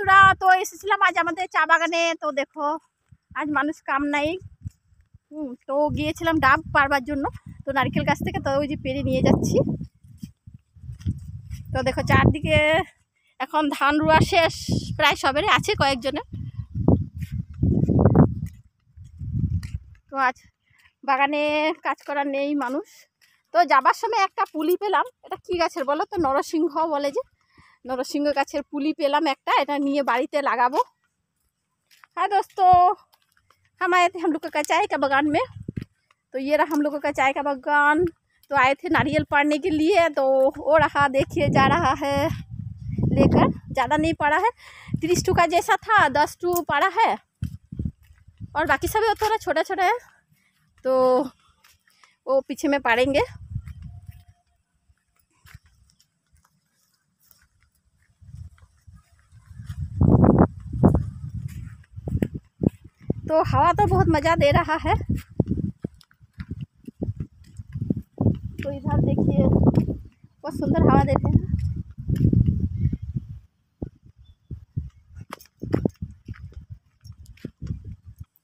বন্ধুরা, তো এসেছিলাম আজ আমাদের চা বাগানে। তো দেখো আজ মানুষ কাম নাই। তো গিয়েছিলাম ডাব পারবার জন্য, তো নারকেল গাছ থেকে তো ওই যে পেরে নিয়ে যাচ্ছি। তো দেখো চারদিকে এখন ধান রোয়া শেষ, প্রায় সবেরই আছে কয়েকজনের। তো আজ বাগানে কাজ করার নেই মানুষ। তো যাবার সময় একটা পুলি পেলাম, এটা কি গাছের বলো তো? নরসিংহ বলে যে, नरसिंह गाछेर पुली पेलाम एकटा, एटा निये बाड़ीते लगाबो। हाँ दोस्तों, हम आए थे हम लोग का चाय का बागान में। तो ये रहा हम लोग का चाय का बागान। तो आए थे नारियल पाड़ने के लिए, तो वो रहा देखिए जा रहा है लेकर। ज़्यादा नहीं पड़ा है, 30 टू का जैसा था 10 टू पड़ा है, और बाकी सब थोड़ा छोटा छोटा है। तो वो पीछे में पाड़ेंगे। तो हवा तो बहुत मज़ा दे रहा है। तो इधर देखिए बहुत सुंदर हवा देते हैं।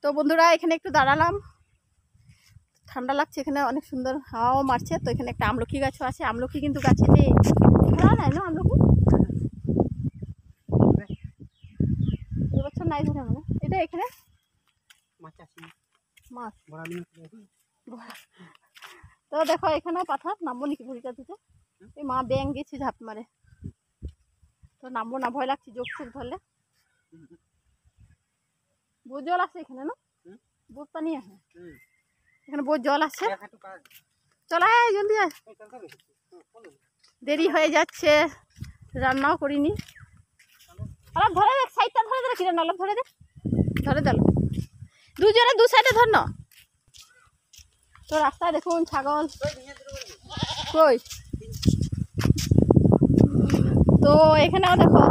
तो बंधुरा एखाने एकटू दाड़ालाम, ठंडा लागছে, এখানে অনেক সুন্দর হাওয়াও মারছে। তো এখানে একটা আমলকি গাছও আছে, আমলকি কিন্তু গাছে নেই, ধরা নাই না আমলকি এবছর নাই ধরে মানে। এটা এখানে মাছ। তো দেখো এখানে পাথর, নামবো নাকি ঘুরিটা দিতে? এই মা ব্যাং গেছে ঝাঁপ মারে, তো নামবো না, ভয় লাগছে যোগ সুখ ধরলে। বহুত জল আছে এখানে না? বহুত পানি আছে এখানে, বহুত জল আছে। চলো জলদি আয়, দেরি হয়ে যাচ্ছে, রান্নাও করিনি। অলপ ধরে দে, সাইডটা ধরে দে, কিরণ অলপ ধরে দে, ধরে দিল দুজনে দু সাইডে ধর না। তো রাস্তায় দেখুন ছাগল কই। তো এখানেও দেখো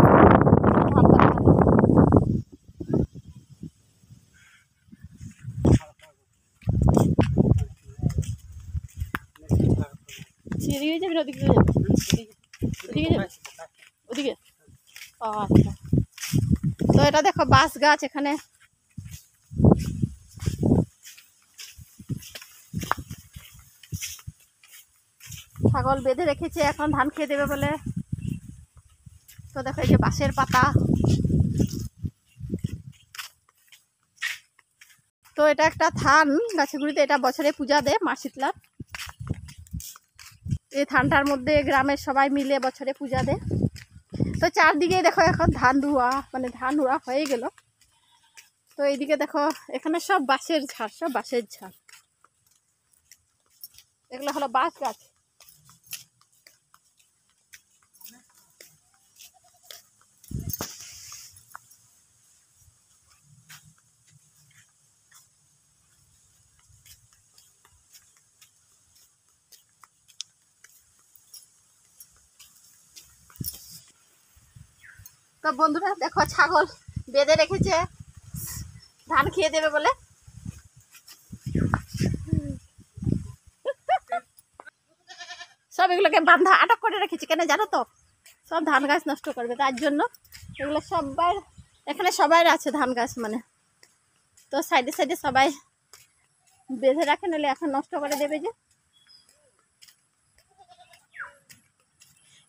এদিকে যাবি না ওদিকে যাবি? ওদিকে যাবি? ওদিকে? ও আচ্ছা। তো এটা দেখো বাঁশ গাছ, এখানে ছাগল বেঁধে রেখেছে, এখন ধান খেয়ে দেবে বলে। তো দেখো এই যে বাঁশের পাতা। তো এটা একটা থান গাছের গুড়িতে, এটা বছরে পূজা দেয় মা শীতলার। এই থানটার মধ্যে গ্রামের সবাই মিলে বছরে পূজা দেয়। তো চারদিকে দেখো এখন ধান রুয়া, মানে ধান রুয়া হয়ে গেল। তো এইদিকে দেখো এখানে সব বাঁশের ঝাড়, সব বাঁশের ঝাড়, এগুলো হলো বাঁশ গাছ। তো বন্ধুরা দেখো ছাগল বেঁধে রেখেছে ধান খেয়ে দেবে বলে। সব এগুলোকে বাঁধা আটক করে রেখেছে কেন জানো তো? সব ধান গাছ নষ্ট করবে, তার জন্য এগুলো সবাই এখানে সবাই আছে ধান গাছ মানে। তো সাইডে সাইডে সবাই বেঁধে রাখে, নাহলে এখন নষ্ট করে দেবে যে।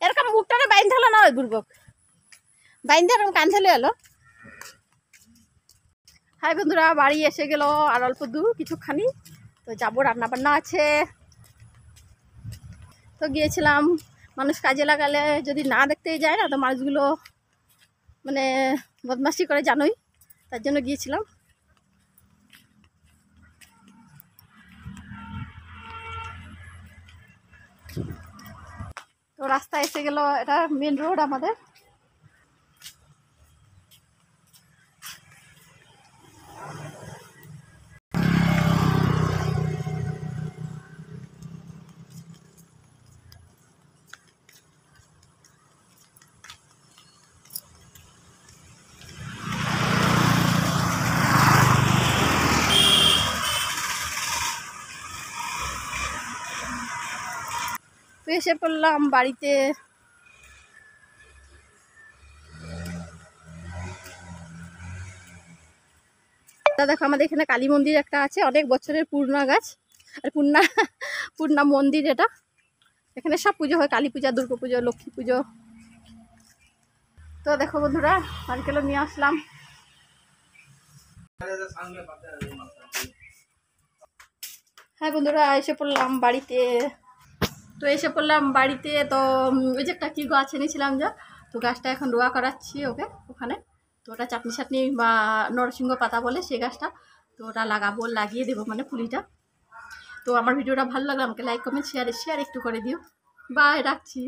এরকম মুখটাকে বাইন হলো না, ওই বুড়বক বাইন এরকম কাঁধে এলো। হাই বন্ধুরা, বাড়ি এসে গেল, আর অল্প দূর কিছুখানি, তো যাবো, রান্না বান্না আছে। তো গিয়েছিলাম, মানুষ কাজে লাগালে যদি না দেখতেই যায় না, তো মানুষগুলো মানে বদমাশি করে জানোই, তার জন্য গিয়েছিলাম। তো রাস্তা এসে গেল, এটা মেন রোড আমাদের। তো এসে পড়লাম বাড়িতে। তা দেখো আমাদের এখানে কালী মন্দির একটা আছে, অনেক বছরের পুরনো গাছ, আর পূর্ণা মন্দির এটা। এখানে সব পুজো হয়, কালী পূজা, দুর্গা পুজো, লক্ষ্মী পুজো। তো দেখো বন্ধুরা, নারকেলও নিয়ে আসলাম। হ্যাঁ বন্ধুরা, এসে পড়লাম বাড়িতে। তো ওই যে একটা কি গাছ এনেছিলাম যা, তো গাছটা এখন রোয়া করাচ্ছি ওকে ওখানে। তো ওটা চাটনি চাটনি বা নরসিংহ পাতা বলে সেই গাছটা, তো ওটা লাগাবো, লাগিয়ে দেবো মানে পুলিটা। তো আমার ভিডিওটা ভালো লাগলে আমাকে লাইক কমেন্ট শেয়ার একটু করে দিও। বাই, রাখছি।